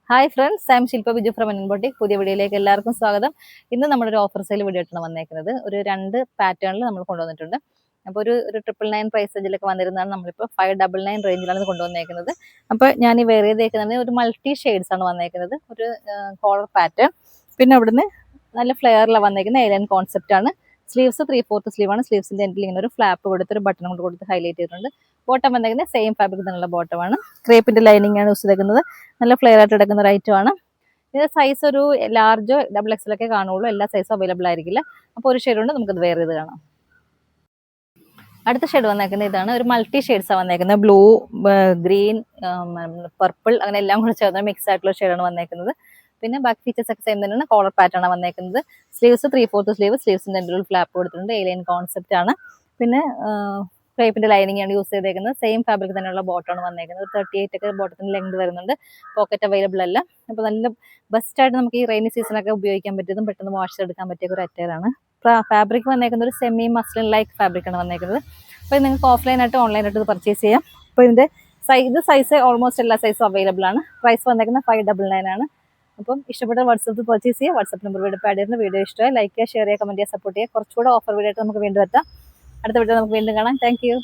Hi friends, I M Shilpa Biju from boutique. പുതിയ വീഡിയോയിലേക്ക് എല്ലാവർക്കും സ്വാഗതം. ഇന്ന് നമ്മളൊരു ഓഫർ സെയിൽ വീഡിയോ ആയിട്ടാണ് വന്നേക്കുന്നത്. ഒരു 2 പാറ്റേണിൽ നമ്മൾ കൊണ്ടുവന്നിട്ടുണ്ട്. അപ്പോൾ ഒരു 999 പ്രൈസ് റേഞ്ചിലൊക്കെ വന്നിരുന്നതാണ്. നമ്മളിപ്പോൾ 599 റേഞ്ചിലാണ് ഇത് കൊണ്ടുവന്നേക്കുന്നത്. അപ്പോൾ ഞാൻ ഈ വേറെ ചെയ്തേക്കുന്നത് ഒരു മൾട്ടി ഷെയ്ഡ്സ് ആണ് വന്നേക്കുന്നത്. ഒരു കോളർ പാറ്റേൺ, പിന്നെ അവിടുന്ന് നല്ല ഫ്ലെയറിലാണ് വന്നേക്കുന്നത്. ഏലിയൻ കോൺസെപ്റ്റ് ആണ്. സ്ലീവ്സ് 3/4 സ്ലീവാണ്. സ്ലീവ്സിന്റെ എൻഡിൽ ഇങ്ങനെ ഒരു ഫ്ലാപ്പ് കൊടുത്ത് ഒരു ബട്ടൺ കൊണ്ട് കൊടുത്ത് ഹൈലൈറ്റ് ചെയ്തിട്ടുണ്ട്. ബോട്ടം വന്നേക്കുന്നത് സെയിം ഫാബ്രിക് തന്നെയുള്ള ബോട്ടമാണ്. ക്രേപ്പിന്റെ ലൈനിങ് ആണ് യൂസ് ചെയ്തേക്കുന്നത്. നല്ല ഫ്ലെയർ ആയിട്ട് എടുക്കുന്ന ഒരു ഐറ്റം ആണ്. ഇത് സൈസ് ഒരു ലാർജോ XXL ഒക്കെ കാണുള്ളൂ. എല്ലാ സൈസും അവൈലബിൾ ആയിരിക്കില്ല. അപ്പോൾ ഒരു ഷെയ്ഡ് ഉണ്ട്, നമുക്കത് വേറെ ചെയ്ത് കാണാം. അടുത്ത ഷെയ്ഡ് വന്നേക്കുന്നത് ഇതാണ്. ഒരു മൾട്ടി ഷെയ്ഡ്സാണ് വന്നേക്കുന്നത്. ബ്ലൂ, ഗ്രീൻ, പർപ്പിൾ, അങ്ങനെ എല്ലാം കൂടെ ചേർന്ന മിക്സ് ആയിട്ടുള്ള ഷെയ്ഡാണ് വന്നേക്കുന്നത്. പിന്നെ ബാക്കി ഫീച്ചേഴ്സ് ഒക്കെ സെയിം തന്നെയാണ്. കോളർ പാറ്റേൺ ആണ് വന്നേക്കുന്നത്. സ്ലീവ്സ് 3/4 സ്ലീവ്, സ്ലീവ്സിന്റെ എന്തെങ്കിലും ഫ്ലാപ്പ് കൊടുത്തിട്ടുണ്ട്. ഏലിയൻ കോൺസെപ്റ്റ് ആണ്. പിന്നെ ക്രേപ്പിന്റെ ലൈനിങ് ആണ് യൂസ് ചെയ്തേക്കുന്നത്. സെയിം ഫാബ്രിക് തന്നെയുള്ള ബോട്ടമാണ് വന്നേക്കുന്നത്. ഒരു 38 ഒക്കെ ബോട്ടത്തിന്റെ ലെങ്ത് വരുന്നുണ്ട്. പോക്കറ്റ് അവൈലബിൾ അല്ല. അപ്പോൾ നല്ല ബെസ്റ്റ് ആയിട്ട് നമുക്ക് ഈ റെയിനി സീസണൊക്കെ ഉപയോഗിക്കാൻ പറ്റിയതും പെട്ടെന്ന് വാഷ് എടുക്കാൻ പറ്റിയ ഒരു അറ്റയറാണ്. ഫാബ്രിക് വന്നേക്കുന്നത് ഒരു സെമി മസ്ലിൻ ലൈക്ക് ഫാബ്രിക് ആണ് വന്നേക്കുന്നത്. അപ്പോൾ നിങ്ങൾക്ക് ഓഫ്ലൈനായിട്ട് ഓൺലൈനായിട്ട് ഇത് പർച്ചേസ് ചെയ്യാം. അപ്പോൾ ഇതിന്റെ സൈസ് ഓൾമോസ്റ്റ് എല്ലാ സൈസും അവൈലബിൾ ആണ്. പ്രൈസ് വന്നേക്കുന്നത് 599 ആണ്. അപ്പം ഇഷ്ടപ്പെട്ട വാട്സപ്പിൽ പർച്ചേസ് ചെയ്യുക. വാട്സപ്പ് നമ്പർ വീഡിയോ ആഡ് ചെയ്യുന്ന വീഡിയോ ഇഷ്ടമായി ലൈക്ക് ചെയ്യുക, ഷെയർ ചെയ്യുക, കമന്റ് ചെയ്യുക, സപ്പോർട്ട് ചെയ്യുക. കുറച്ചുകൂടെ ഓഫർ വീഡിയോ ആയിട്ട് നമുക്ക് വീണ്ടും എത്താം. അടുത്ത വീഡിയോ നമുക്ക് വീണ്ടും കാണാം. Thank you.